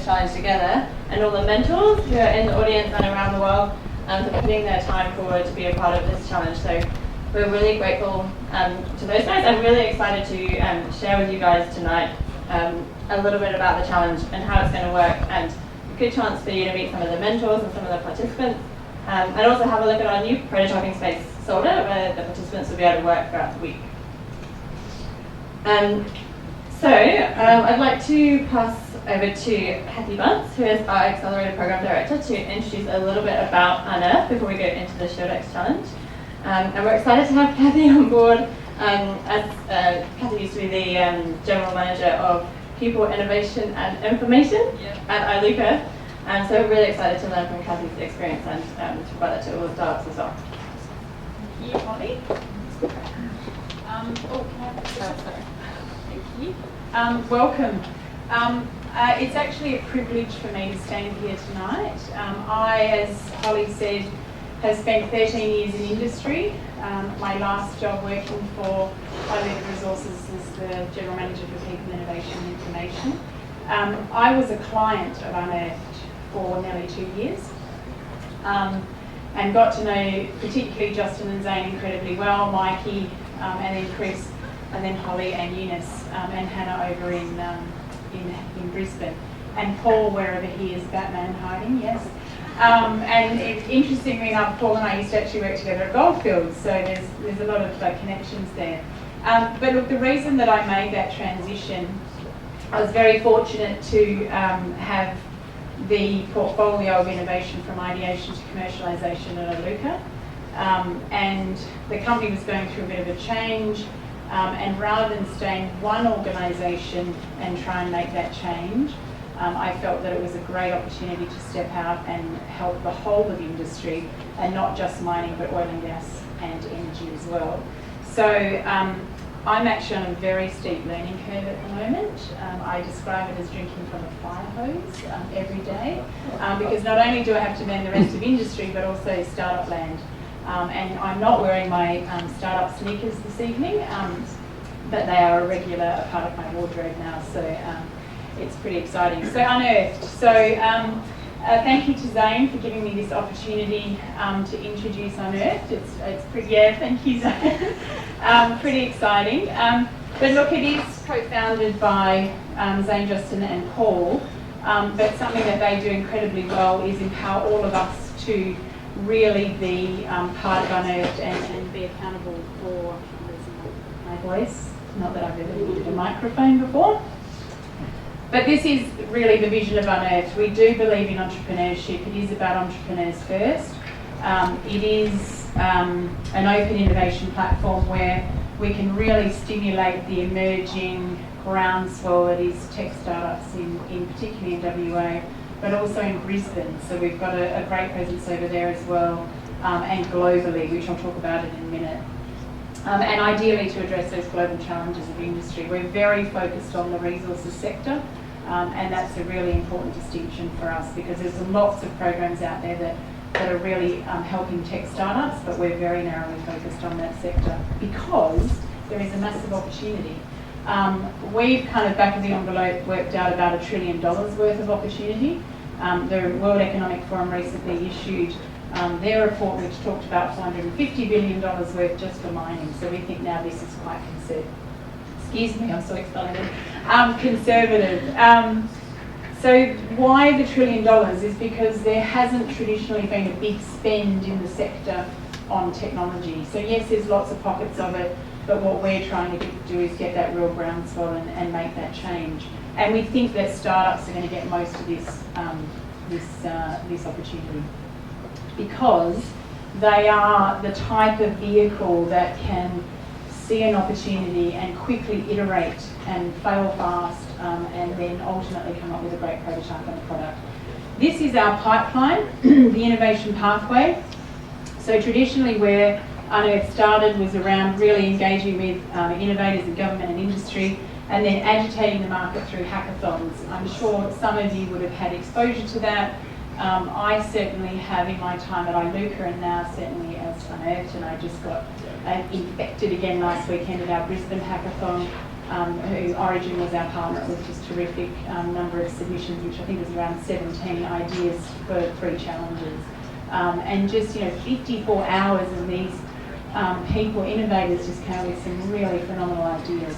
this challenge together, and all the mentors who are in the audience and around the world for putting their time forward to be a part of this challenge. So we're really grateful to those guys. I'm really excited to share with you guys tonight a little bit about the challenge and how it's going to work, and a good chance for you to meet some of the mentors and some of the participants, and also have a look at our new prototyping space, Solder, where the participants will be able to work throughout the week. I'd like to pass over to Kathy Bunce, who is our Accelerator Program Director, to introduce a little bit about Unearth before we go into the Showdex Challenge. And we're excited to have Kathy on board, as Kathy used to be the General Manager of People, Innovation and Information at iLuca. And so we're really excited to learn from Kathy's experience and talk about that to all the startups as well. Thank you, Holly. Can I have this? Sorry. Thank you. Welcome. It's actually a privilege for me to stand here tonight. I, as Holly said, have spent 13 years in industry. My last job working for iLuca Resources as the General Manager for People, Innovation and Information. I was a client of Unearthed for nearly 2 years and got to know particularly Justin and Zane incredibly well, Mikey and then Chris, and then Holly and Eunice and Hannah over in Brisbane, and Paul wherever he is, Batman hiding, yes. And interestingly enough, Paul and I used to actually work together at Goldfields, so there's a lot of connections there. But look, the reason that I made that transition, I was very fortunate to have the portfolio of innovation from ideation to commercialisation at iLuca. And the company was going through a bit of a change, and rather than stay in one organisation and try and make that change, I felt that it was a great opportunity to step out and help the whole of the industry, and not just mining but oil and gas and energy as well. So I'm actually on a very steep learning curve at the moment. I describe it as drinking from a fire hose every day, because not only do I have to learn the rest of industry but also startup land. And I'm not wearing my startup sneakers this evening, but they are a regular part of my wardrobe now, so it's pretty exciting. So Unearthed. So thank you to Zane for giving me this opportunity to introduce Unearthed. It's pretty, thank you, Zane. Pretty exciting. But look, it is co-founded by Zane, Justin and Paul, but something that they do incredibly well is empower all of us to really be part of Unearthed and be accountable for my voice. Not that I've ever needed a microphone before. But this is really the vision of Unearthed. We do believe in entrepreneurship. It is about entrepreneurs first. It is an open innovation platform where we can really stimulate the emerging groundswell that is tech startups in particularly in WA, but also in Brisbane. So we've got a great presence over there as well, and globally, which I'll talk about in a minute. And ideally to address those global challenges of industry. We're very focused on the resources sector, and that's a really important distinction for us, because there's lots of programs out there that are really helping tech startups, but we're very narrowly focused on that sector because there is a massive opportunity. We've kind of back of the envelope worked out about $1 trillion worth of opportunity. The World Economic Forum recently issued their report, which talked about $450 billion worth just for mining. So we think now this is quite conservative. Excuse me, I'm so excited. Conservative. So why the $1 trillion is because there hasn't traditionally been a big spend in the sector on technology. So yes, there's lots of pockets of it, but what we're trying to do is get that real groundswell and make that change. And we think that startups are going to get most of this opportunity, because they are the type of vehicle that can see an opportunity and quickly iterate and fail fast, and then ultimately come up with a great prototype and a product. This is our pipeline, the innovation pathway. So traditionally where Unearthed started was around really engaging with innovators in government and industry, and then agitating the market through hackathons. I'm sure some of you would have had exposure to that. I certainly have in my time at iLuca, and now certainly as Unearthed, and I just got infected again last weekend at our Brisbane hackathon. who Origin was our partner. It was just terrific number of submissions, which I think was around 17 ideas for 3 challenges. And just, 54 hours of these people, innovators, just came up with some really phenomenal ideas.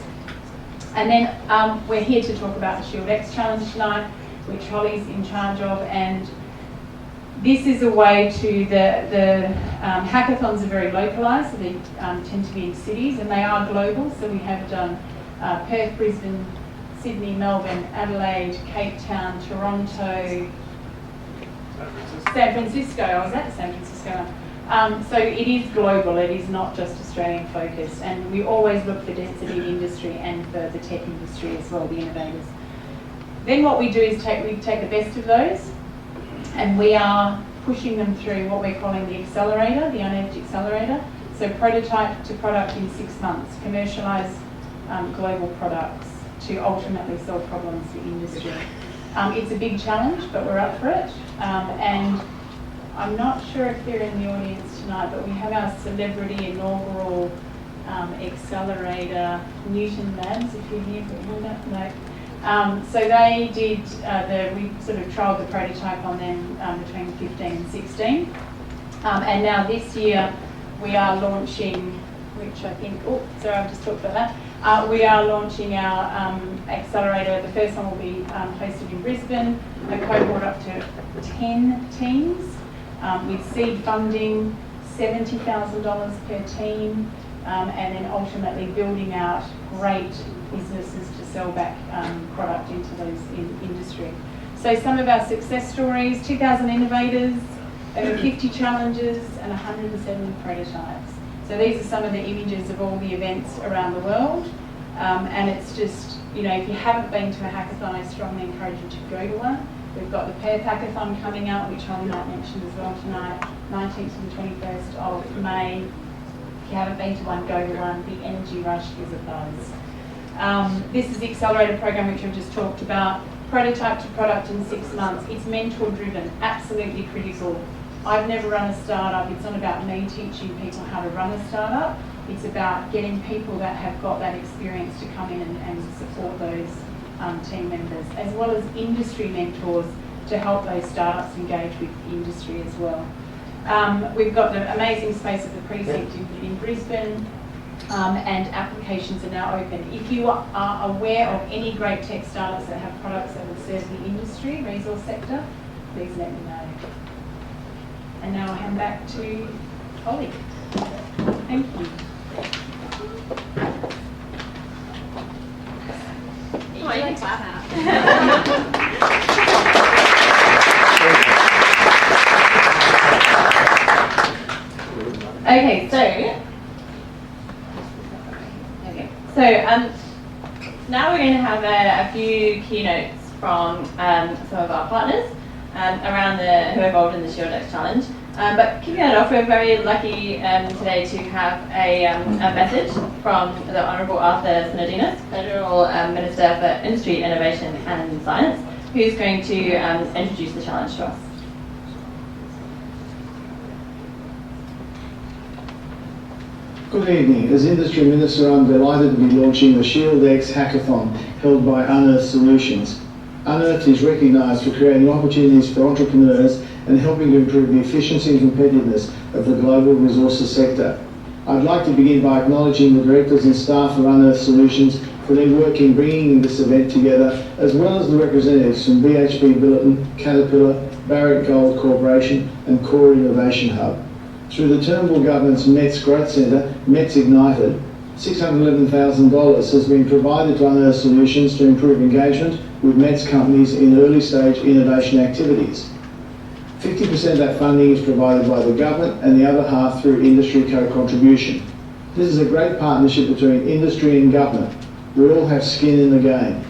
And then we're here to talk about the Shield X Challenge tonight, which Holly's in charge of, and this is a way to, the hackathons are very localised, so they tend to be in cities, and they are global, so we have done Perth, Brisbane, Sydney, Melbourne, Adelaide, Cape Town, Toronto, San Francisco. I was at San Francisco. So it is global, it is not just Australian focused, and we always look for density in industry and for the tech industry as well, the innovators. Then what we do is we take the best of those, and we are pushing them through what we're calling the accelerator, the Unedited accelerator. So prototype to product in 6 months, commercialise global products to ultimately solve problems for industry. It's a big challenge, but we're up for it. And I'm not sure if they're in the audience tonight, but we have our celebrity inaugural accelerator, Newton Labs, if you're here, put your hand up. No. So they did, we sort of trialled the prototype on them between 15 and 16. And now this year we are launching, which I think, I've just talked about that. We are launching our accelerator. The first one will be hosted in Brisbane, a cohort up to 10 teams with seed funding, $70,000 per team, and then ultimately building out great businesses to sell back product into those industry. So some of our success stories: 2,000 innovators, over 50 challenges, and 170 prototypes. So these are some of the images of all the events around the world. And it's just, if you haven't been to a hackathon, I strongly encourage you to go to one. We've got the Perth Hackathon coming out, which Holly might mention as well tonight, 19th and 21st of May. If you haven't been to one, go to one. The energy rush is a buzz. This is the accelerator program, which I've just talked about. Prototype to product in 6 months. It's mentor driven, absolutely critical. I've never run a startup. It's not about me teaching people how to run a startup. It's about getting people that have got that experience to come in and support those team members, as well as industry mentors to help those startups engage with industry as well. We've got the amazing space of the precinct in Brisbane, and applications are now open. If you are aware of any great tech startups that have products that will serve the industry, resource sector, please let me know. And now I'll hand back to Holly. Thank you. Oh, you can clap. Okay, so now we're going to have a few keynotes from some of our partners around who are involved in the Shield X Challenge. But kicking that off, we're very lucky today to have a message from the Honourable Arthur Synodinos, Federal Minister for Industry, Innovation and Science, who's going to introduce the challenge to us. Good evening. As Industry Minister, I'm delighted to be launching the Shield X Hackathon held by Unearth Solutions. Unearth is recognised for creating opportunities for entrepreneurs and helping to improve the efficiency and competitiveness of the global resources sector. I'd like to begin by acknowledging the directors and staff of Unearth Solutions for their work in bringing this event together, as well as the representatives from BHP Billiton, Caterpillar, Barrick Gold Corporation and Core Innovation Hub. Through the Turnbull Government's METS Growth Centre, METS Ignited, $611,000 has been provided to Unearth Solutions to improve engagement with METS companies in early stage innovation activities. 50% of that funding is provided by the government and the other half through industry co-contribution. This is a great partnership between industry and government. We all have skin in the game.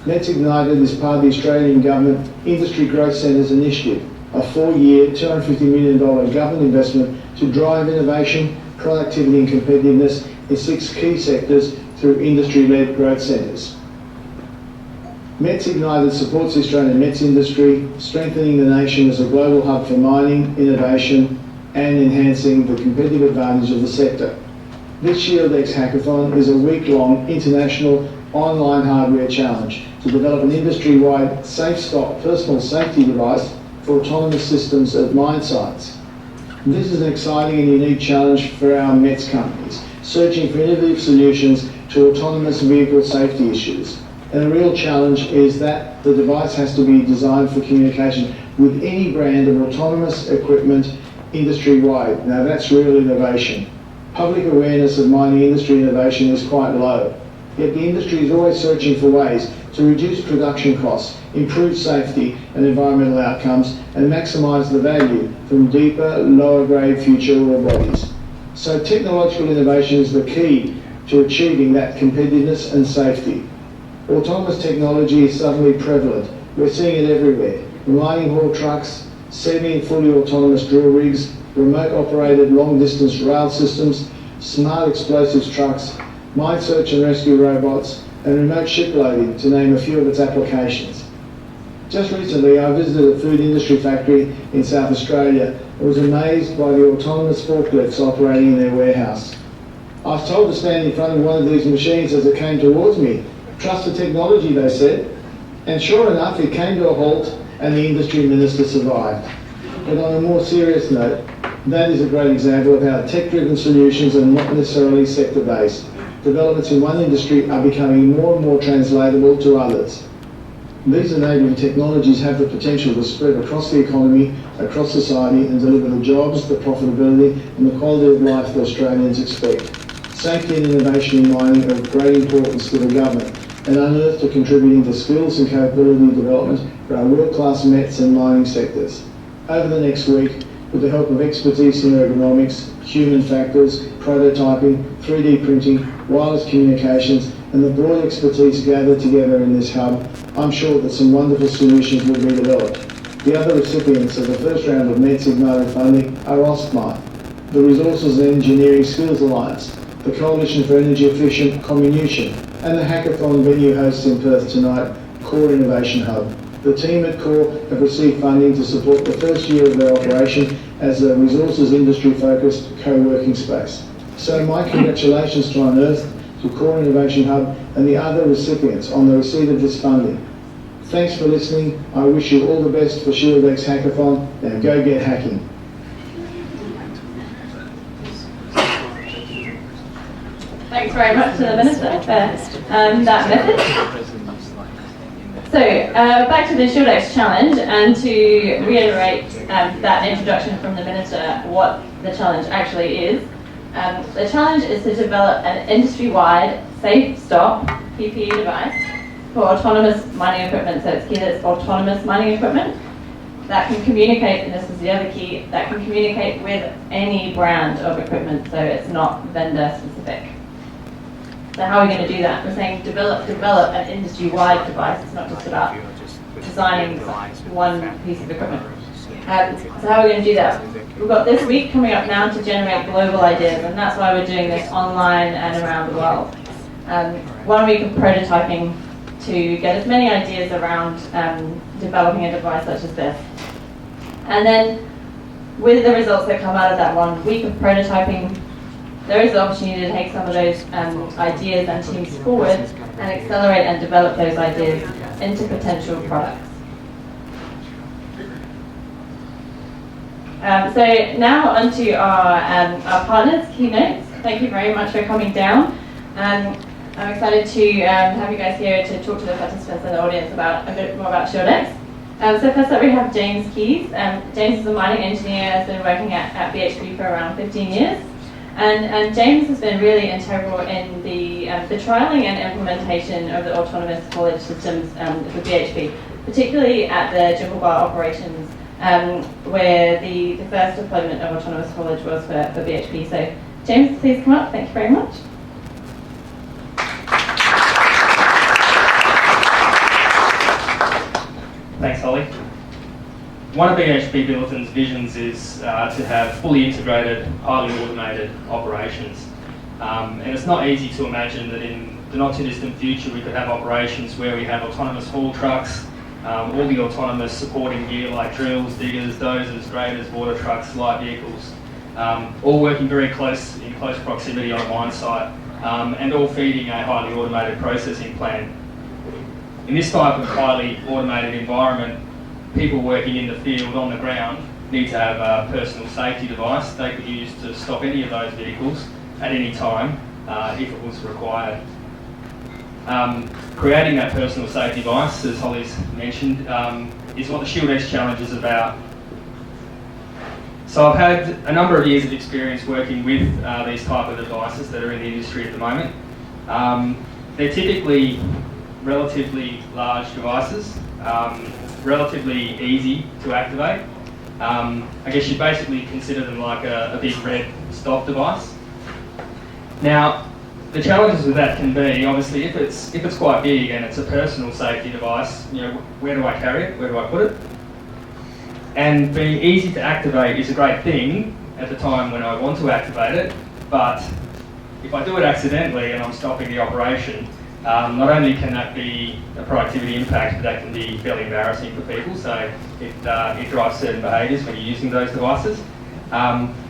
METS Ignited is part of the Australian Government Industry Growth Centre's initiative, a 4-year, $250 million government investment to drive innovation, productivity and competitiveness in 6 key sectors through industry-led growth centres. METS Ignited supports the Australian METS industry, strengthening the nation as a global hub for mining, innovation and enhancing the competitive advantage of the sector. This ShieldX Hackathon is a week-long international online hardware challenge to develop an industry-wide safe stop personal safety device for autonomous systems at mine sites. This is an exciting and unique challenge for our METS companies, searching for innovative solutions to autonomous vehicle safety issues. And a real challenge is that the device has to be designed for communication with any brand of autonomous equipment industry-wide. Now that's real innovation. Public awareness of mining industry innovation is quite low, yet the industry is always searching for ways to reduce production costs, improve safety and environmental outcomes, and maximise the value from deeper, lower-grade future ore bodies. So technological innovation is the key to achieving that competitiveness and safety. Autonomous technology is suddenly prevalent. We're seeing it everywhere. Mining haul trucks, semi and fully autonomous drill rigs, remote operated long distance rail systems, smart explosives trucks, mine search and rescue robots, and remote ship loading, to name a few of its applications. Just recently I visited a food industry factory in South Australia and was amazed by the autonomous forklifts operating in their warehouse. I was told to stand in front of one of these machines as it came towards me. Trust the technology, they said. And sure enough, it came to a halt and the industry minister survived. But on a more serious note, that is a great example of how tech-driven solutions are not necessarily sector-based. Developments in one industry are becoming more and more translatable to others. These enabling technologies have the potential to spread across the economy, across society, and deliver the jobs, the profitability, and the quality of life that Australians expect. Safety and innovation in mining are of great importance to the government, and Unearthed are contributing to skills and capability development for our world-class METS and mining sectors. Over the next week, with the help of expertise in ergonomics, human factors, prototyping, 3D printing, wireless communications, and the broad expertise gathered together in this hub, I'm sure that some wonderful solutions will be developed. The other recipients of the first round of METS Ignited funding are AustMine, the Resources and Engineering Skills Alliance, the Coalition for Energy Efficient Comminution, and the hackathon venue hosts in Perth tonight, Core Innovation Hub. The team at Core have received funding to support the first year of their operation as a resources industry-focused co-working space. So my congratulations to Unearthed, to Core Innovation Hub, and the other recipients on the receipt of this funding. Thanks for listening. I wish you all the best for ShieldX Hackathon. Now go get hacking. Thanks very much to the Minister for that message. So, back to the ShieldX challenge, and to reiterate that introduction from the Minister, what the challenge actually is. The challenge is to develop an industry-wide safe stop PPE device for autonomous mining equipment. So it's key that it's autonomous mining equipment that can communicate, and this is the other key, that can communicate with any brand of equipment, so it's not vendor specific. So how are we going to do that? We're saying develop an industry-wide device. It's not just about designing one piece of equipment. So how are we going to do that? We've got this week coming up now to generate global ideas, and that's why we're doing this online and around the world. 1 week of prototyping to get as many ideas around developing a device such as this. And then with the results that come out of that 1 week of prototyping, there is the opportunity to take some of those ideas and teams forward and accelerate and develop those ideas into potential products. So now onto our partners' keynotes. Thank you very much for coming down. I'm excited to have you guys here to talk to the participants in the audience about a bit more about ShieldX. So first up we have James Keys. James is a mining engineer, has been working at BHP for around 15 years. And James has been really integral in the trialling and implementation of the autonomous haulage systems for BHP, particularly at the Jimblebar operations, where the first deployment of autonomous haulage was for BHP. So James, please come up. Thank you very much. Thanks, Holly. One of BHP Billiton's visions is to have fully integrated, highly automated operations. And it's not easy to imagine that in the not too distant future we could have operations where we have autonomous haul trucks, all the autonomous supporting gear like drills, diggers, dozers, graders, water trucks, light vehicles, all working very close in close proximity on a mine site, and all feeding a highly automated processing plant. In this type of highly automated environment, people working in the field on the ground need to have a personal safety device they could use to stop any of those vehicles at any time if it was required. Creating that personal safety device, as Holly's mentioned, is what the ShieldX Challenge is about. So I've had a number of years of experience working with these type of devices that are in the industry at the moment. They're typically relatively large devices, relatively easy to activate. I guess you basically consider them like a big red stop device. Now, the challenges with that can be, obviously, if it's quite big and it's a personal safety device, you know, where do I carry it? Where do I put it? And being easy to activate is a great thing at the time when I want to activate it, but if I do it accidentally and I'm stopping the operation, not only can that be a productivity impact, but that can be fairly embarrassing for people, so it drives certain behaviours when you're using those devices.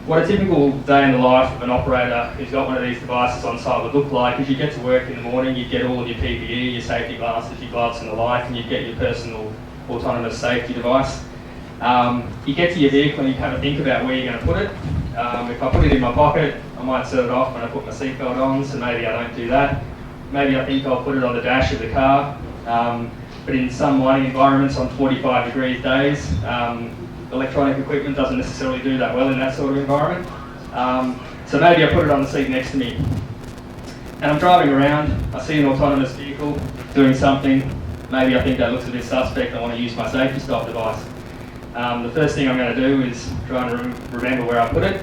What a typical day in the life of an operator who's got one of these devices on site would look like is you get to work in the morning, you get all of your PPE, your safety glasses, your gloves and the like, and you get your personal autonomous safety device. You get to your vehicle and you kind of think about where you're going to put it. If I put it in my pocket, I might set it off when I put my seatbelt on, so maybe I don't do that. Maybe I think I'll put it on the dash of the car, but in some mining environments on 45 degrees days, electronic equipment doesn't necessarily do that well in that sort of environment. So maybe I put it on the seat next to me. And I'm driving around, I see an autonomous vehicle doing something, maybe I think that looks a bit suspect, I want to use my safety stop device. The first thing I'm going to do is try and remember where I put it.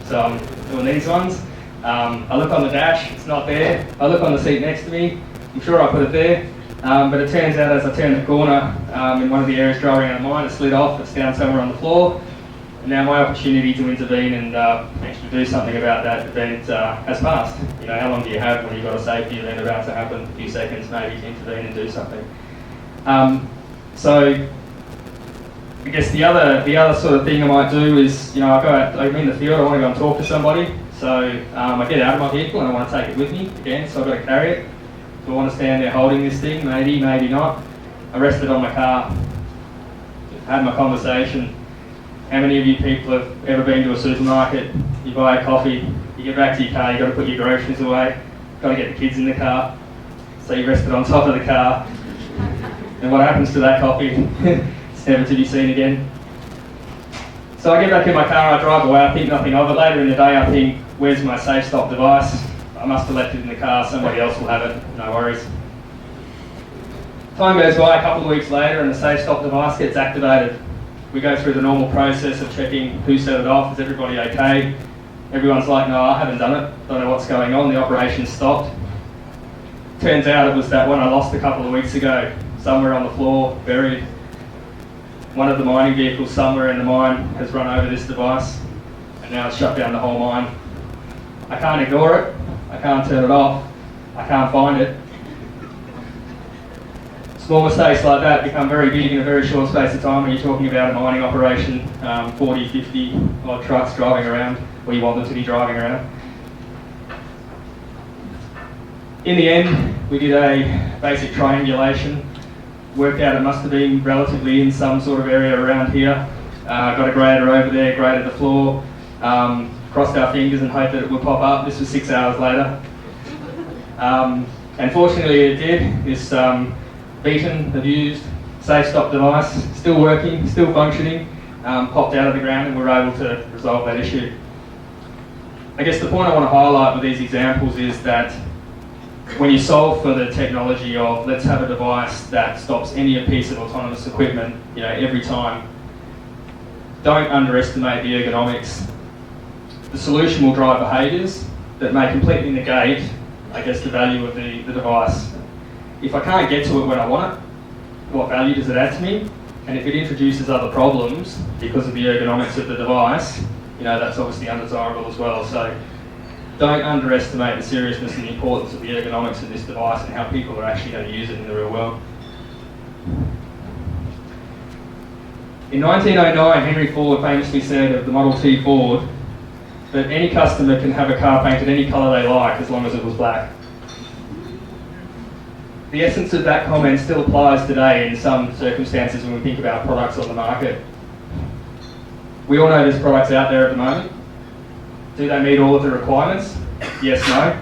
So I'm doing these ones. I look on the dash, it's not there. I look on the seat next to me, I'm sure I put it there. But it turns out as I turn the corner in one of the areas driving around mine, it slid off, it's down somewhere on the floor. And now my opportunity to intervene and actually do something about that event has passed. You know, how long do you have when you've got a safety event about to happen? A few seconds maybe to intervene and do something. So I guess the other sort of thing I might do is, you know, I go out, I'm in the field, I want to go and talk to somebody. So I get out of my vehicle and I want to take it with me again, so I've got to carry it. Do I want to stand there holding this thing? Maybe, maybe not. I rest it on my car, had my conversation. How many of you people have ever been to a supermarket, you buy a coffee, you get back to your car, you've got to put your groceries away, got to get the kids in the car, so you rest it on top of the car. And what happens to that coffee? It's never to be seen again. So I get back in my car, I drive away, I think nothing of it. Later in the day I think, where's my safe stop device? I must have left it in the car, somebody else will have it, no worries. Time goes by, a couple of weeks later and the safe stop device gets activated. We go through the normal process of checking who set it off, is everybody okay? Everyone's like, no, I haven't done it, don't know what's going on, the operation's stopped. Turns out it was that one I lost a couple of weeks ago, somewhere on the floor, buried. One of the mining vehicles somewhere in the mine has run over this device and now it's shut down the whole mine. I can't ignore it, I can't turn it off, I can't find it. Small mistakes like that become very big in a very short space of time when you're talking about a mining operation, 40, 50 odd trucks driving around, where you want them to be driving around. In the end, we did a basic triangulation, worked out it must have been relatively in some sort of area around here, got a grader over there, graded the floor, crossed our fingers and hoped that it would pop up. This was 6 hours later. And fortunately it did. This beaten, abused, safe stop device, still working, still functioning, popped out of the ground and we were able to resolve that issue. I guess the point I want to highlight with these examples is that when you solve for the technology of let's have a device that stops any piece of autonomous equipment, you know, every time, don't underestimate the ergonomics. The solution will drive behaviours that may completely negate, I guess, the value of the device. If I can't get to it when I want it, what value does it add to me? And if it introduces other problems because of the ergonomics of the device, you know, that's obviously undesirable as well. So don't underestimate the seriousness and the importance of the ergonomics of this device and how people are actually going to use it in the real world. In 1909, Henry Ford famously said of the Model T Ford, but any customer can have a car painted any colour they like as long as it was black. The essence of that comment still applies today in some circumstances when we think about products on the market. We all know there's products out there at the moment. Do they meet all of the requirements? Yes, no.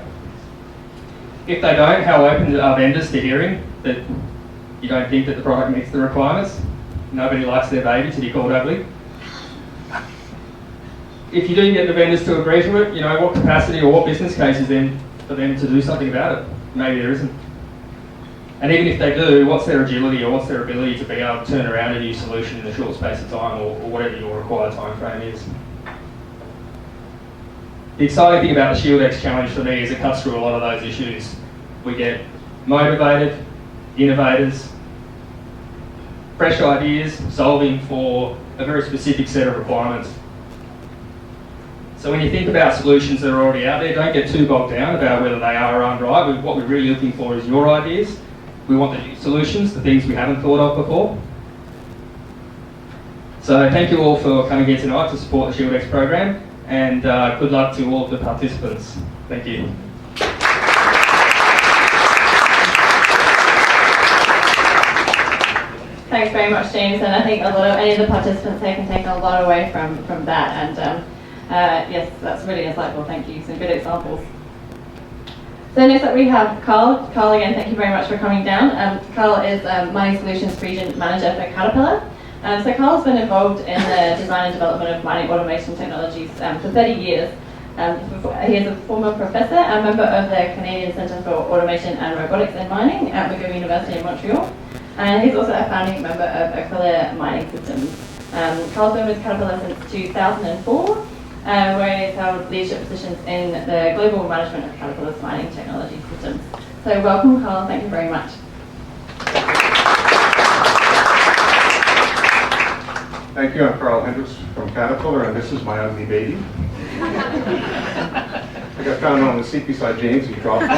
If they don't, how open are vendors to hearing that you don't think that the product meets the requirements? Nobody likes their baby to be called ugly. If you do get the vendors to agree to it, what capacity or what business case is then for them to do something about it? Maybe there isn't. And even if they do, what's their agility or what's their ability to be able to turn around a new solution in a short space of time or whatever your required time frame is? The exciting thing about the ShieldX challenge for me is it cuts through a lot of those issues. We get motivated, innovators, fresh ideas, solving for a very specific set of requirements. So when you think about solutions that are already out there, don't get too bogged down about whether they are or aren't right. What we're really looking for is your ideas. We want the new solutions, the things we haven't thought of before. So thank you all for coming here tonight to support the ShieldX program, and good luck to all of the participants. Thank you. Thanks very much, James, and I think any of the participants here can take a lot away from that, and yes, that's really insightful. Thank you. Some good examples. So next up we have Carl. Carl, again, thank you very much for coming down. Carl is Mining Solutions Region Manager for Caterpillar. So Carl's been involved in the design and development of mining automation technologies for 30 years. He is a former professor and member of the Canadian Centre for Automation and Robotics in Mining at McGill University in Montreal. And he's also a founding member of Aquila Mining Systems. Carl's been with Caterpillar since 2004. Where he's held leadership positions in the global management of Caterpillar's mining technology systems. So welcome, Carl. Thank you very much. Thank you. I'm Carl Hendricks from Caterpillar, and this is my ugly baby. I got found on the seat beside James. He dropped me.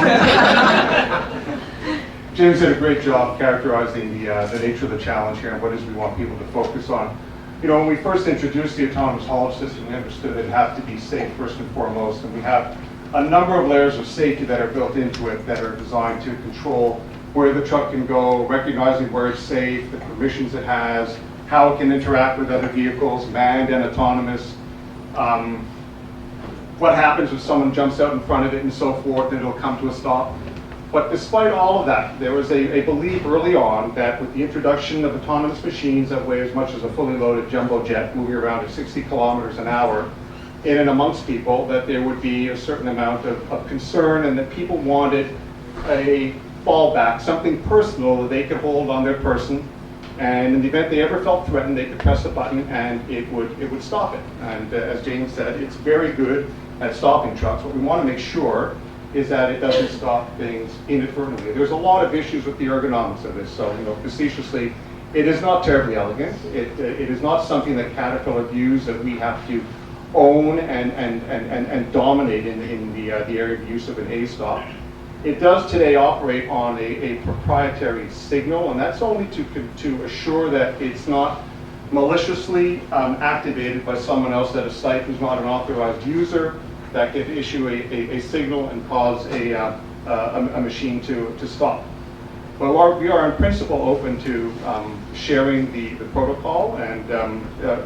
James did a great job characterizing the nature of the challenge here and what it is we want people to focus on. When we first introduced the autonomous haulage system, we understood it had to be safe first and foremost, and we have a number of layers of safety that are built into it that are designed to control where the truck can go, recognizing where it's safe, the permissions it has, how it can interact with other vehicles, manned and autonomous, what happens if someone jumps out in front of it and so forth, and it'll come to a stop. But despite all of that, there was a belief early on that with the introduction of autonomous machines that weigh as much as a fully loaded jumbo jet moving around at 60 kilometers an hour in and amongst people, that there would be a certain amount of concern, and that people wanted a fallback, something personal that they could hold on their person, and in the event they ever felt threatened, they could press a button and it would stop it. And as James said, it's very good at stopping trucks. What we want to make sure is that it doesn't stop things inadvertently. There's a lot of issues with the ergonomics of this. So, facetiously, it is not terribly elegant. It is not something that Caterpillar views that we have to own and dominate in the area of use of an A-stop. It does today operate on a proprietary signal, and that's only to assure that it's not maliciously activated by someone else at a site who's not an authorized user, that could issue a signal and cause a machine to stop. But we are in principle open to sharing the protocol and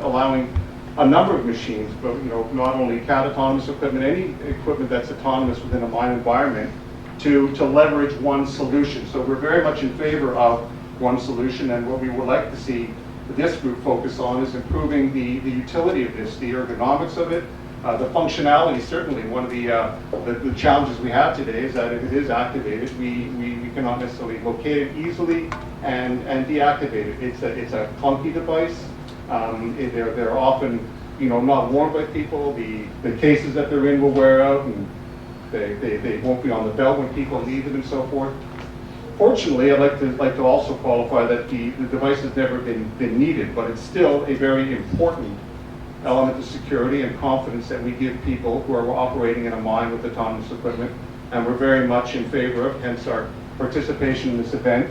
allowing a number of machines, but not only CAT autonomous equipment, any equipment that's autonomous within a mine environment, to leverage one solution. So we're very much in favor of one solution, and what we would like to see this group focus on is improving the utility of this, the ergonomics of it, the functionality. Certainly one of the challenges we have today is that if it is activated, we cannot necessarily locate it easily and deactivate it. It's a clunky device. They're often not worn by people. The cases that they're in will wear out, and they won't be on the belt when people leave them and so forth. Fortunately, I'd like to also qualify that the device has never been needed, but it's still a very important element of security and confidence that we give people who are operating in a mine with autonomous equipment, and we're very much in favor of, hence our participation in this event,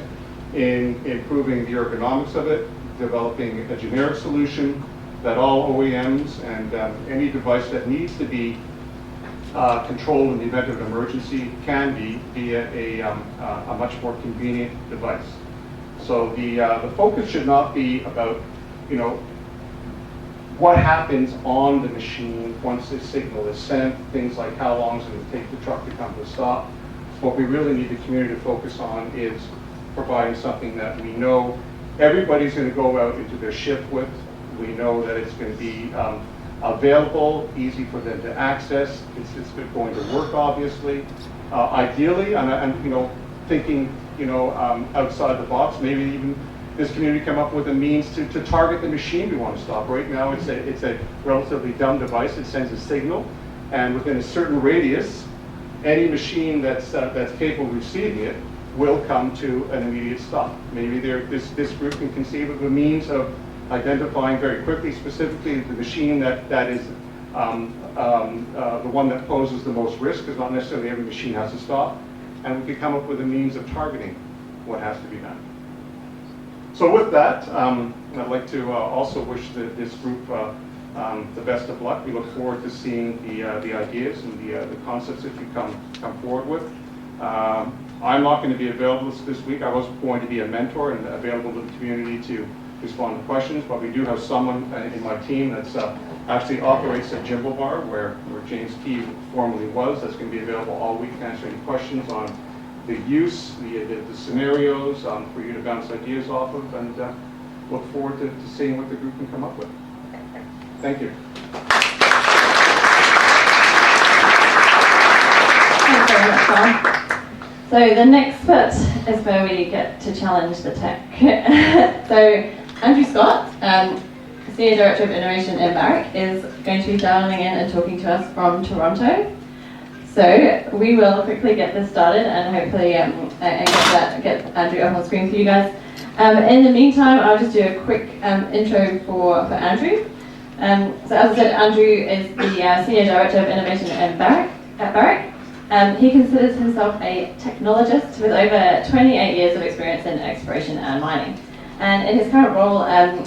in improving the ergonomics of it, developing a generic solution, that all OEMs and any device that needs to be controlled in the event of an emergency can be via a much more convenient device. So the focus should not be about, what happens on the machine once this signal is sent, things like how long is it going to take the truck to come to a stop. What we really need the community to focus on is providing something that we know everybody's going to go out into their shift with. We know that it's going to be available, easy for them to access. It's going to work, obviously. Ideally, and thinking, outside the box, maybe even this community come up with a means to target the machine we want to stop. Right now, it's a relatively dumb device. It sends a signal, and within a certain radius, any machine that's capable of receiving it will come to an immediate stop. Maybe this group can conceive of a means of identifying very quickly, specifically the machine that is the one that poses the most risk, because not necessarily every machine has to stop, and we could come up with a means of targeting what has to be done. So with that, I'd like to also wish this group the best of luck. We look forward to seeing the ideas and the concepts that you come forward with. I'm not going to be available this week. I was going to be a mentor and available to the community to respond to questions, but we do have someone in my team that's actually operates at Jimble Bar, where James Key formerly was. That's going to be available all week to answer any questions on the use, the scenarios, for you to bounce ideas off of, and look forward to seeing what the group can come up with. Thank you. Thanks very much, Tom. So the next bit is where we get to challenge the tech. So Andrew Scott, Senior Director of Innovation in Barrick, is going to be dialing in and talking to us from Toronto. So we will quickly get this started and hopefully get Andrew up on screen for you guys. In the meantime, I'll just do a quick intro for Andrew. So as I said, Andrew is the Senior Director of Innovation at Barrick. He considers himself a technologist with over 28 years of experience in exploration and mining. And in his current role,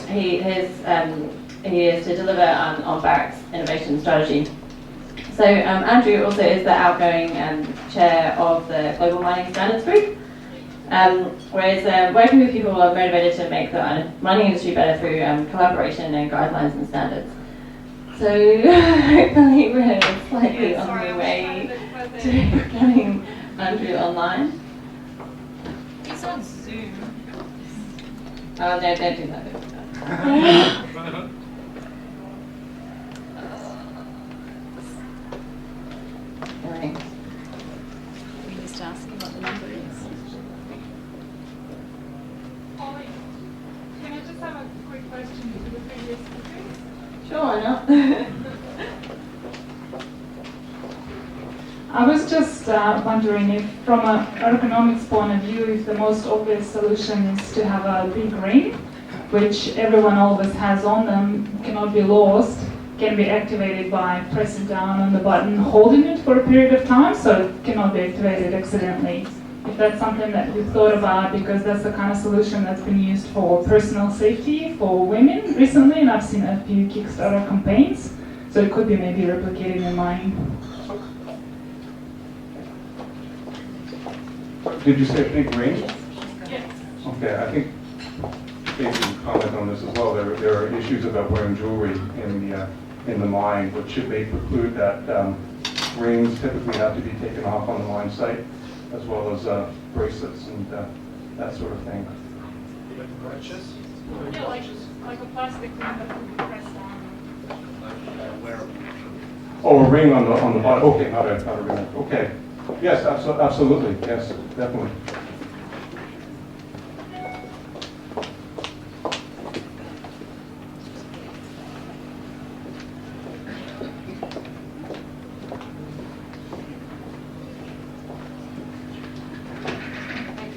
he is to deliver on Barrick's innovation strategy. So Andrew also is the outgoing chair of the Global Mining Standards Group, whereas working with people who are motivated to make the mining industry better through collaboration and guidelines and standards. So hopefully we're slightly on the way to getting Andrew online. He's on Zoom. Oh, no, don't do that. Right. We just ask him what the number is. Ollie, can I just have a quick question to the previous speakers? Sure, why not? I was just wondering if, from an ergonomics point of view, if the most obvious solution is to have a big ring, which everyone always has on them, cannot be lost, can be activated by pressing down on the button, holding it for a period of time, so it cannot be activated accidentally. If that's something that you've thought about, because that's the kind of solution that's been used for personal safety for women recently, and I've seen a few Kickstarter campaigns, so it could be maybe replicated in mine. Did you say a big ring? Yes. Okay, I think Dave can comment on this as well. There are issues about wearing jewelry in the mine, which may preclude that. Rings typically have to be taken off on the mine site, as well as bracelets and that sort of thing. Yeah, like a plastic ring that can be pressed on. Oh, a ring on the bottom. Okay, not a ring. Okay. Yes, absolutely. Yes, definitely.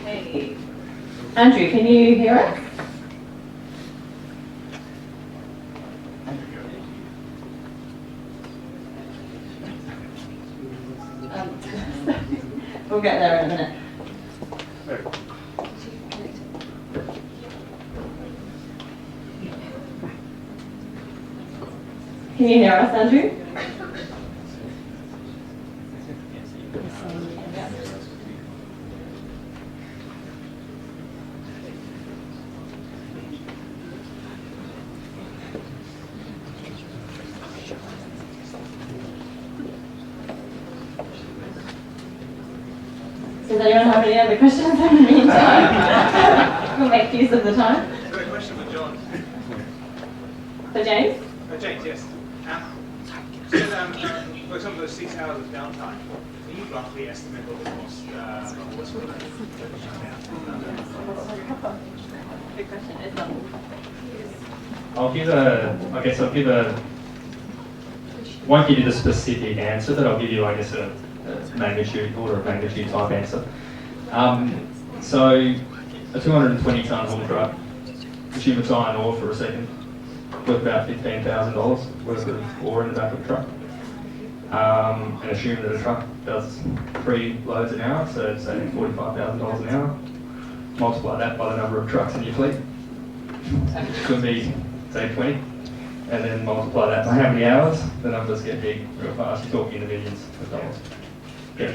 Okay. Andrew, can you hear us? We'll get there in a minute. Can you hear us, Andrew? Does anyone have any other questions in the meantime? We'll make use of the time. I've got a question for John. For James? James, yes. You said, for example, those 6 hours of downtime, can you roughly estimate what the cost was for that? Good question. I'll give a, won't give you the specific answer, but I'll give you, I guess, a magnitude, order of magnitude type answer. So a 220 tonne haul truck, assume it's iron ore for a second, worth about $15,000 worth of ore in the back of the truck. And assume that a truck does 3 loads an hour, so say $45,000 an hour. Multiply that by the number of trucks in your fleet. Could be, say, 20. And then multiply that by how many hours, the numbers get big real fast. You're talking in the millions of dollars. Yeah.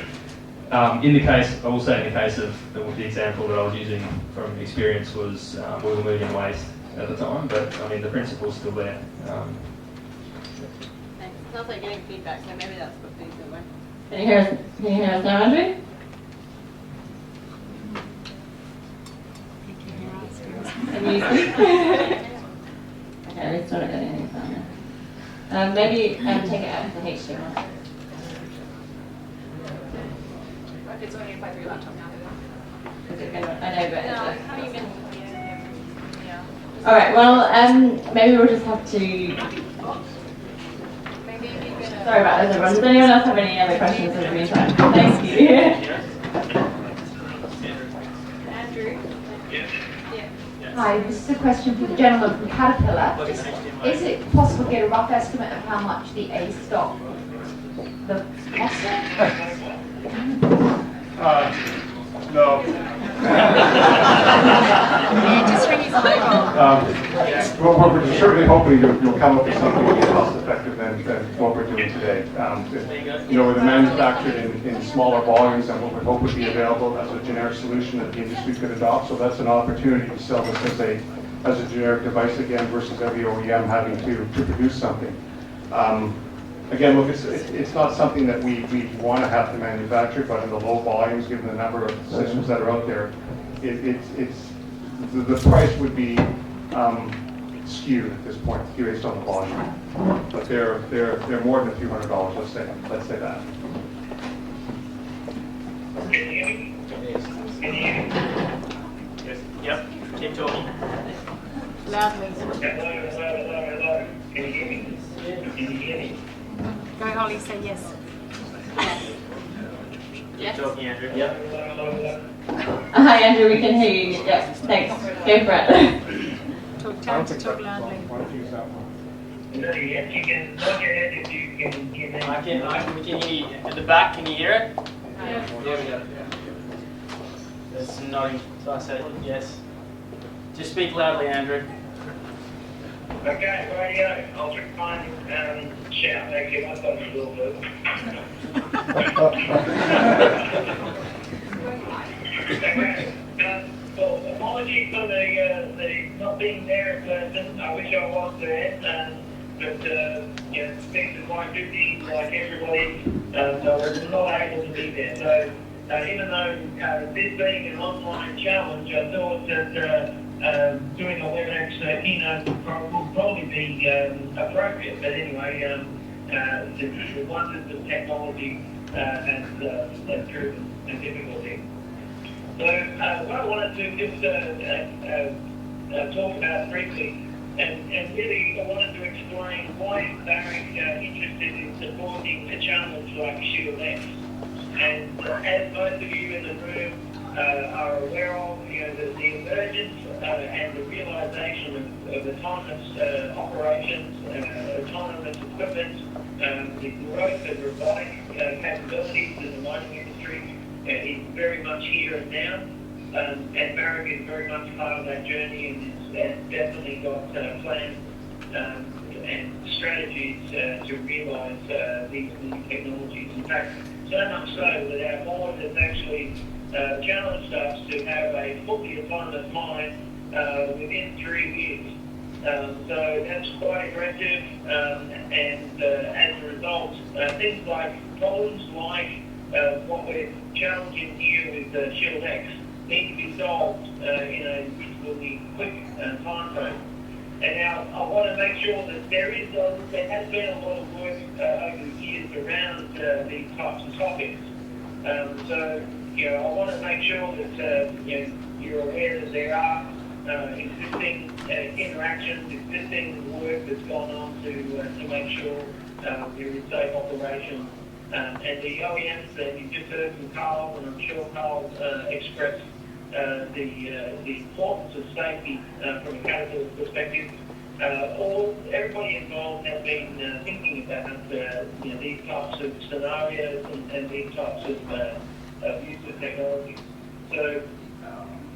In the case, I will say in the case of the example that I was using from experience was we were moving waste at the time, but I mean the principle's still there. Thanks. It sounds like getting feedback, so maybe that's what things are. Can you hear us now, Andrew? Can you speak? Okay, we're still not getting any sound now. Maybe take it out of the HDMI. It's only if I do laptop now. I know, but How are you going to? Yeah. all right. Well, maybe we'll just have to. Maybe you're going to. Sorry about this, everyone. Does anyone else have any other questions in the meantime? Thank you. Andrew? Yes. Yeah. Hi, this is a question for the gentleman from Caterpillar. Is it possible to get a rough estimate of how much the A stock, the cost? No. Just ring his mobile. Well, we're certainly hoping you'll come up with something more cost effective than what we're doing today. With the manufactured in smaller volumes than what we hope would be available as a generic solution that the industry could adopt. So that's an opportunity to sell this as a generic device again versus every OEM having to produce something. Again, look, it's not something that we want to have to manufacture, but in the low volumes, given the number of systems that are out there, the price would be skewed at this point based on the volume. But they're more than a few $100. Let's say that. Yes. Yep. Keep talking. Loudly. Hello. Can you hear me? Go, Holly, say yes. Keep talking, Andrew. Yep. Hi, Andrew. We can hear you. Yeah. Thanks. Go for it. Time to talk loudly. Why don't you use that one? No, yes, you can nod your head if you can hear me. We can hear you. At the back, can you hear it? Yeah. There we go. There's some nodding, so I say yes. Just speak loudly, Andrew. Okay, radio. I'll try and shout. Actually, I've got a little bit. Okay. Well, apologies for the not being there in person. I wish I was there. But things are quite busy like everybody. So I was not able to be there. So even though this being an online challenge, I thought that doing a WebEx keynote would probably be appropriate. But anyway, the wonders of technology has proven a difficulty. So what I wanted to just talk about briefly, and really I wanted to explain why is Barrick interested in supporting a challenge like Shield X. And as most of you in the room are aware of, the emergence and the realization of autonomous operations, autonomous equipment, the growth of robotic capabilities in the mining industry is very much here and now. And Barrick is very much part of that journey and has definitely got plans and strategies to realise these new technologies. In fact, so much so that our board has actually challenged us to have a fully autonomous mine within 3 years. So that's quite aggressive, and as a result, things like problems like what we're challenging here with Shield X need to be solved in a reasonably quick time frame. And now I want to make sure that there has been a lot of work over the years around these types of topics. So I want to make sure that you're aware that there are existing interactions, existing work that's gone on to make sure there is safe operation. And the OEMs that you just heard from Carl, and I'm sure Carl expressed the importance of safety from a Caterpillar perspective. Everybody involved has been thinking about these types of scenarios and these types of use of technology. So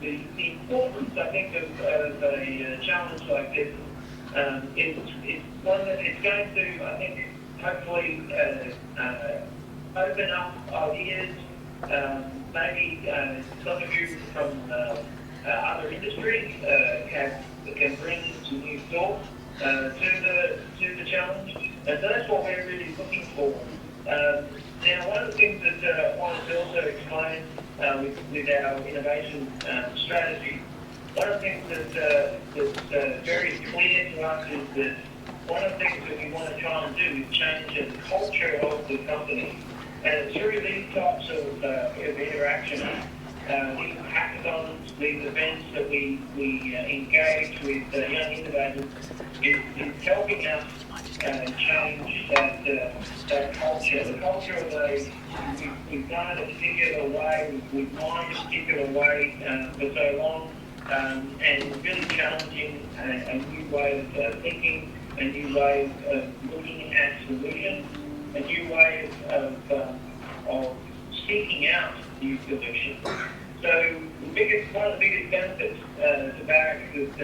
the importance, I think, of a challenge like this is one that is going to, I think, hopefully open up ideas. Maybe some of you from other industries can bring some new thoughts to the challenge, and so that's what we're really looking for. Now, one of the things that I wanted to also explain with our innovation strategy, one of the things that's very clear to us is that one of the things that we want to try and do is change the culture of the company. And through these types of interaction, these hackathons, these events that we engage with young innovators, is helping us change that culture. The culture of we've done it a particular way, we've mined a particular way for so long, and really challenging a new way of thinking, a new way of looking at solutions, a new way of seeking out new solutions. So one of the biggest benefits to Barrick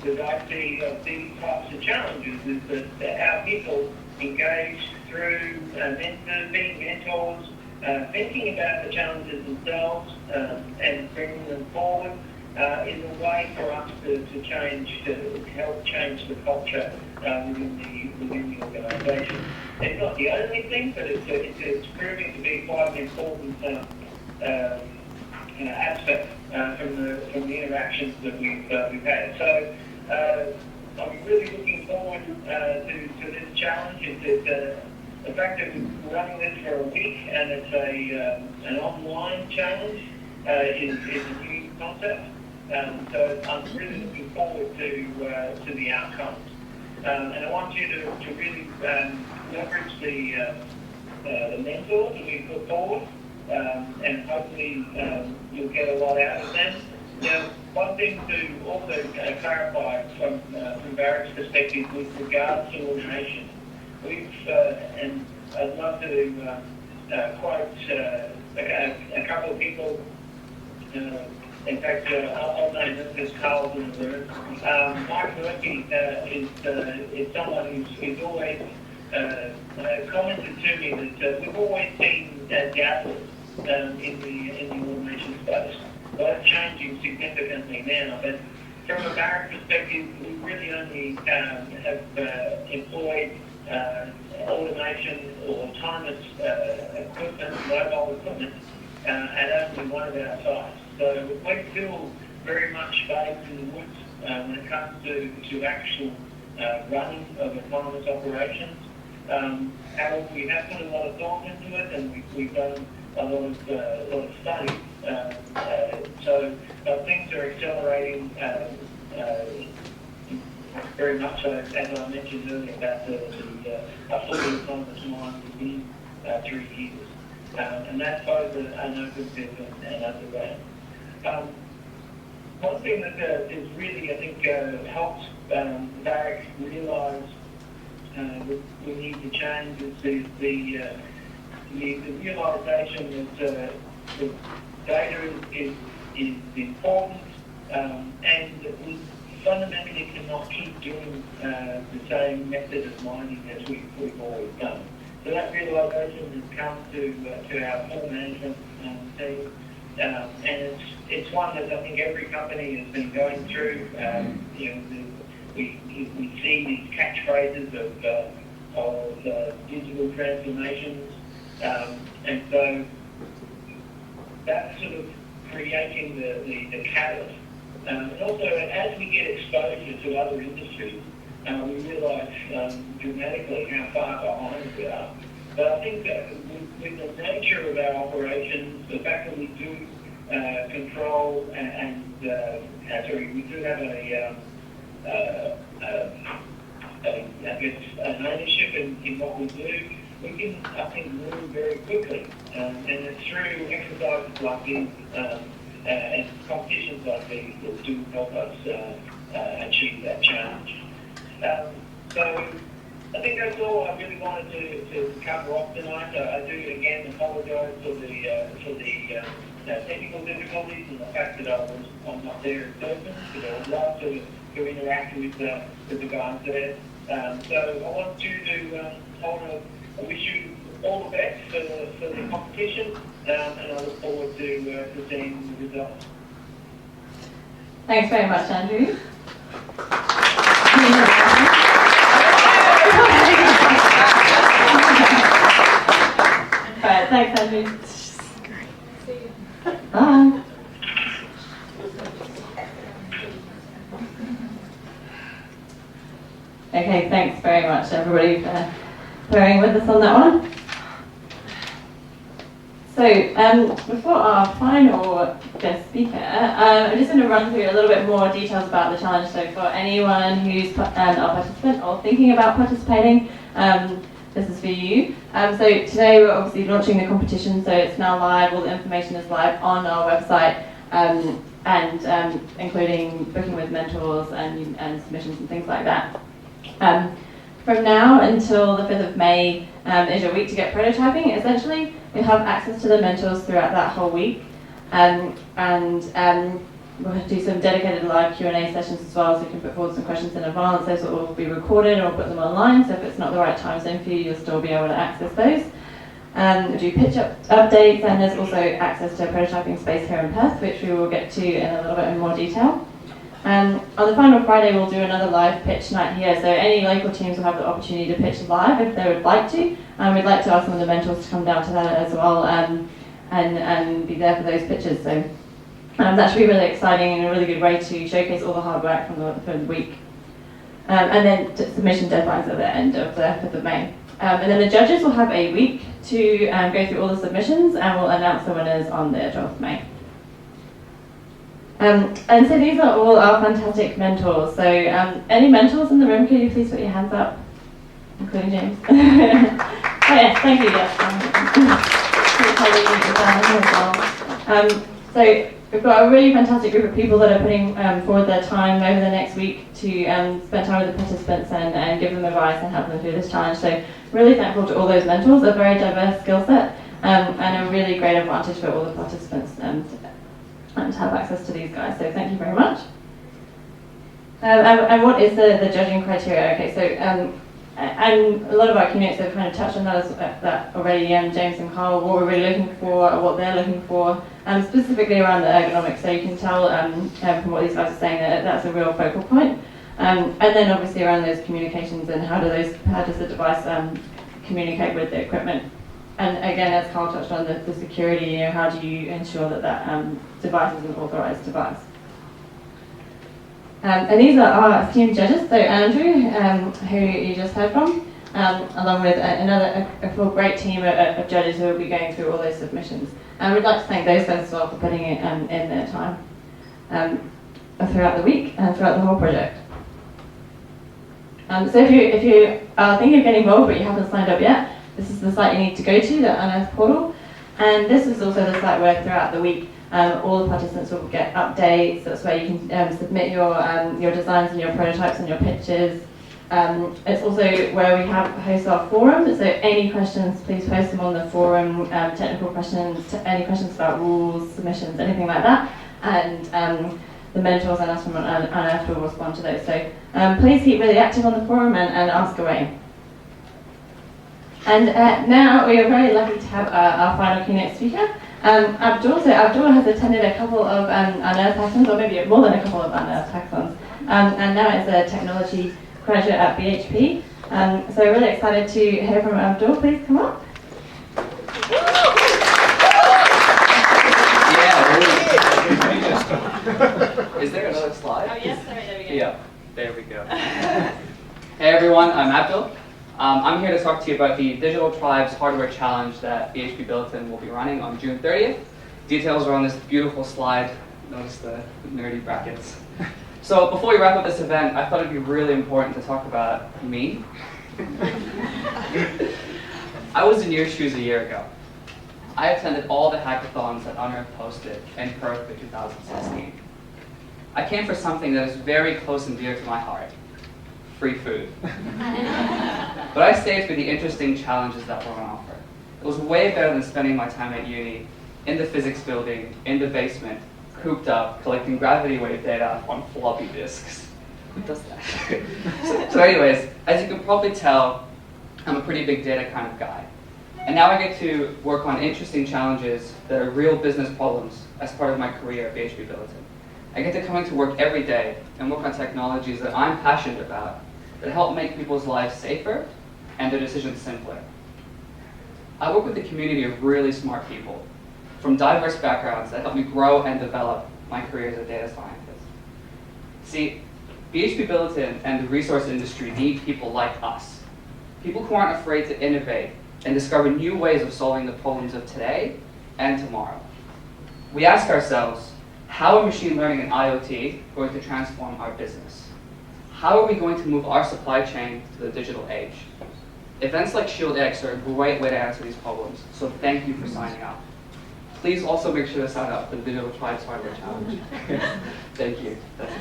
that I see of these types of challenges is that our people engage through being mentors, thinking about the challenges themselves and bringing them forward is a way for us to help change the culture within the organisation. It's not the only thing, but it's proving to be quite an important aspect from the interactions that we've had. So I'm really looking forward to this challenge. The fact that we're running this for a week and it's an online challenge is a new concept. So I'm really looking forward to the outcomes. And I want you to really leverage the mentors that we put forward, and hopefully you'll get a lot out of them. Now, one thing to also clarify from Barrick's perspective with regards to automation, and I'd love to quote a couple of people. In fact, I'll name them because Carl's in the room. Mike Murphy is someone who's always commented to me that we've always seen dabblers in the automation space. Well, it's changing significantly now, but from a Barrick perspective, we really only have employed automation or autonomous equipment, mobile equipment, at only one of our sites. So we're still very much based in the woods when it comes to actual running of autonomous operations. However, we have put a lot of thought into it, and we've done a lot of study. So things are accelerating very much so, as I mentioned earlier, about a fully autonomous mine within 3 years. And that's both an open pit and underground. One thing that is really, I think, helped Barrick realise we need to change is the realisation that data is important, and that fundamentally cannot keep doing the same method of mining as we've always done. So that realisation has come to our full management team, and it's one that I think every company has been going through. We see these catchphrases of digital transformations, and so that's sort of creating the catalyst. And also, as we get exposure to other industries, we realise dramatically how far behind we are. But I think that with the nature of our operations, the fact that we do control we do have an ownership in what we do, we can, I think, move very quickly. And it's through exercises like these and competitions like these that do help us achieve that challenge. So I think that's all I really wanted to cover off tonight. I do again apologise for the technical difficulties and the fact that I'm not there in person, but I would love to interact with the guys there. So I want you to wish you all the best for the competition, and I look forward to seeing the results. Thanks very much, Andrew. Right, thanks, Andrew. Bye. Okay, thanks very much, everybody, for bearing with us on that one. So, before our final guest speaker, I'm just going to run through a little bit more details about the challenge. So, for anyone who's a participant or thinking about participating, this is for you. So today we're obviously launching the competition, so it's now live. All the information is live on our website, and including booking with mentors and submissions and things like that. From now until the 5th of May is your week to get prototyping. Essentially, you have access to the mentors throughout that whole week, and we'll do some dedicated live Q&A sessions as well, so you can put forward some questions in advance. Those will all be recorded, or we'll put them online, so if it's not the right time zone for you, you'll still be able to access those. We do pitch updates, and there's also access to a prototyping space here in Perth, which we will get to in a little bit more detail. On the final Friday, we'll do another live pitch night here, so any local teams will have the opportunity to pitch live if they would like to. We'd like to ask some of the mentors to come down to that as well, and be there for those pitches. So that should be really exciting and a really good way to showcase all the hard work from the week. And then submission deadlines at the end of the 5th of May. And then the judges will have a week to go through all the submissions, and we'll announce the winners on the 12th of May. And so these are all our fantastic mentors. So any mentors in the room, could you please put your hands up, including James? Oh yes, thank you, yes. So we've got a really fantastic group of people that are putting forward their time over the next week to spend time with the participants and give them advice and help them through this challenge. So really thankful to all those mentors. A very diverse skill set and a really great advantage for all the participants and to have access to these guys. So thank you very much. And what is the judging criteria? Okay, so and a lot of our communities have kind of touched on that already. James and Carl, what we're really looking for, what they're looking for, specifically around the ergonomics. So you can tell from what these guys are saying that that's a real focal point. And then obviously around those communications and how does the device communicate with the equipment. And again, as Carl touched on, the security, how do you ensure that device is an authorised device? And these are our esteemed judges. So Andrew, who you just heard from, along with a full great team of judges who will be going through all those submissions. And we'd like to thank those guys as well for putting it in their time throughout the week and throughout the whole project. So if you are thinking of getting involved but you haven't signed up yet, this is the site you need to go to, the Unearth portal. And this is also the site where throughout the week all the participants will get updates. That's where you can submit your designs and your prototypes and your pictures. It's also where we host our forum, so any questions, please post them on the forum, technical questions, any questions about rules, submissions, anything like that. And the mentors and us from Unearthed will respond to those. So please keep really active on the forum and ask away. And now we are very lucky to have our final keynote speaker, Abdul. So Abdul has attended a couple of Unearthed hackathons, or maybe more than a couple of Unearthed hackathons, and now is a technology graduate at BHP. So we're really excited to hear from Abdul. Please come up. Is there another slide? Oh yes, sorry, there we go. Yeah, there we go. Hey everyone, I'm Abdul. I'm here to talk to you about the Digital Tribes Hardware Challenge that BHP Billiton will be running on June 30th. Details are on this beautiful slide. Notice the nerdy brackets. So before we wrap up this event, I thought it'd be really important to talk about me. I was in your shoes a year ago. I attended all the hackathons that Unearthed hosted in Perth in 2016. I came for something that is very close and dear to my heart: free food. But I stayed for the interesting challenges that were on offer. It was way better than spending my time at uni, in the physics building, in the basement, cooped up, collecting gravity wave data on floppy disks. Who does that? So anyways, as you can probably tell, I'm a pretty big data kind of guy. And now I get to work on interesting challenges that are real business problems as part of my career at BHP Billiton. I get to come into work every day and work on technologies that I'm passionate about that help make people's lives safer and their decisions simpler. I work with a community of really smart people from diverse backgrounds that help me grow and develop my career as a data scientist. See, BHP Billiton and the resource industry need people like us, people who aren't afraid to innovate and discover new ways of solving the problems of today and tomorrow. We ask ourselves, how are machine learning and IoT going to transform our business? How are we going to move our supply chain to the digital age? Events like ShieldX are a great way to answer these problems, so thank you for signing up. Please also make sure to sign up for the Digital Tribes Hardware Challenge. Thank you. That's it.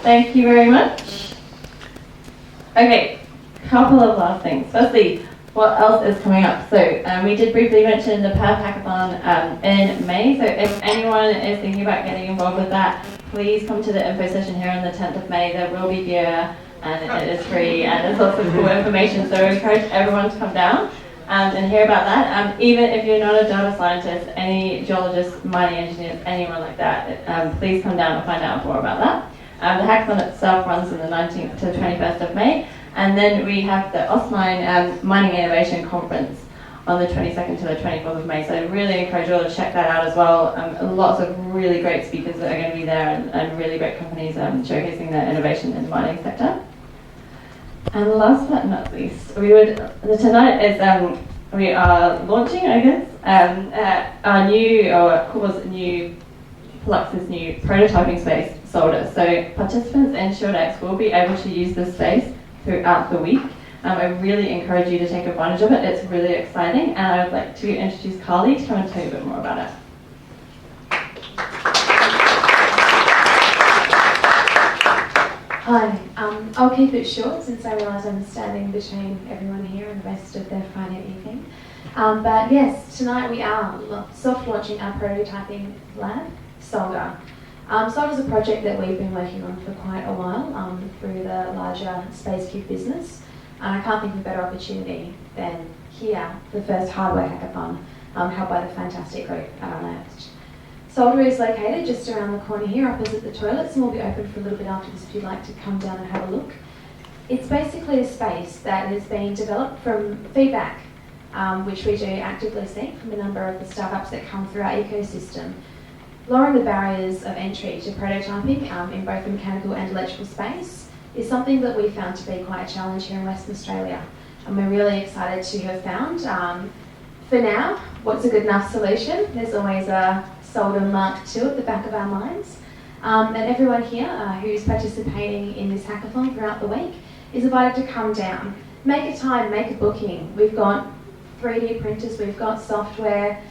Thank you very much. Okay, couple of last things. Firstly, what else is coming up? So we did briefly mention the Perth Hackathon in May. So if anyone is thinking about getting involved with that, please come to the info session here on the 10th of May. There will be gear and it is free and there's lots of cool information. So I encourage everyone to come down and hear about that. Even if you're not a data scientist, any geologists, mining engineers, anyone like that, please come down and find out more about that. The hackathon itself runs from the 19th to the 21st of May. And then we have the Ostmine Mining Innovation Conference on the 22nd to the 24th of May. So I really encourage you all to check that out as well. Lots of really great speakers that are going to be there and really great companies showcasing their innovation in the mining sector. And last but not least, tonight is we are launching, I guess, our new, Flux's new prototyping space, Solder. So participants in ShieldX will be able to use this space throughout the week. I really encourage you to take advantage of it. It's really exciting, and I would like to introduce Carly to come and tell you a bit more about it. Hi, I'll keep it short since I realise I'm standing between everyone here and the rest of their Friday evening. But yes, tonight we are soft launching our prototyping lab, Solder. Solder is a project that we've been working on for quite a while through the larger SpaceCube business. And I can't think of a better opportunity than here, the first hardware hackathon held by the fantastic group at Unearthed. Solder is located just around the corner here, opposite the toilets, and will be open for a little bit after this if you'd like to come down and have a look. It's basically a space that has been developed from feedback, which we do actively seek from a number of the startups that come through our ecosystem. Lowering the barriers of entry to prototyping in both the mechanical and electrical space is something that we found to be quite a challenge here in Western Australia. And we're really excited to have found, for now, what's a good enough solution. There's always a Solder Mark II at the back of our minds. And everyone here who's participating in this hackathon throughout the week is invited to come down. Make a time, make a booking. We've got 3D printers, we've got software,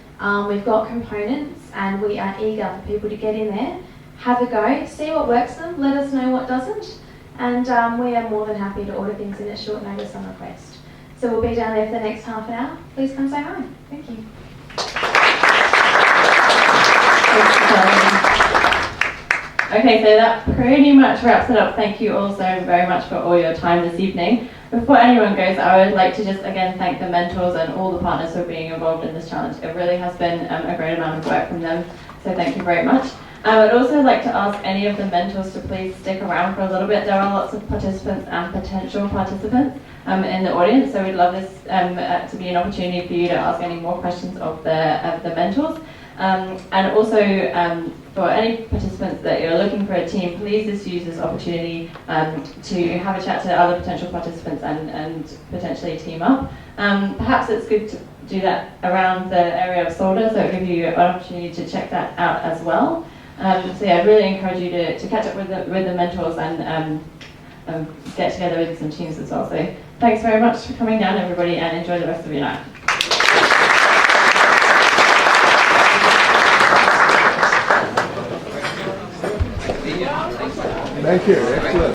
we've got components, and we are eager for people to get in there, have a go, see what works for them, let us know what doesn't, and we are more than happy to order things in at short notice on request. So we'll be down there for the next half an hour. Please come say hi. Thank you. Okay, so that pretty much wraps it up. Thank you all so very much for all your time this evening. Before anyone goes, I would like to just again thank the mentors and all the partners for being involved in this challenge. It really has been a great amount of work from them, so thank you very much. I would also like to ask any of the mentors to please stick around for a little bit. There are lots of participants and potential participants in the audience, so we'd love this to be an opportunity for you to ask any more questions of the mentors. And also, for any participants that you're looking for a team, please just use this opportunity to have a chat to other potential participants and potentially team up. Perhaps it's good to do that around the area of Solder, so it'll give you an opportunity to check that out as well. So yeah, I really encourage you to catch up with the mentors and get together with some teams as well. So thanks very much for coming down, everybody, and enjoy the rest of your night. Thank you. Excellent.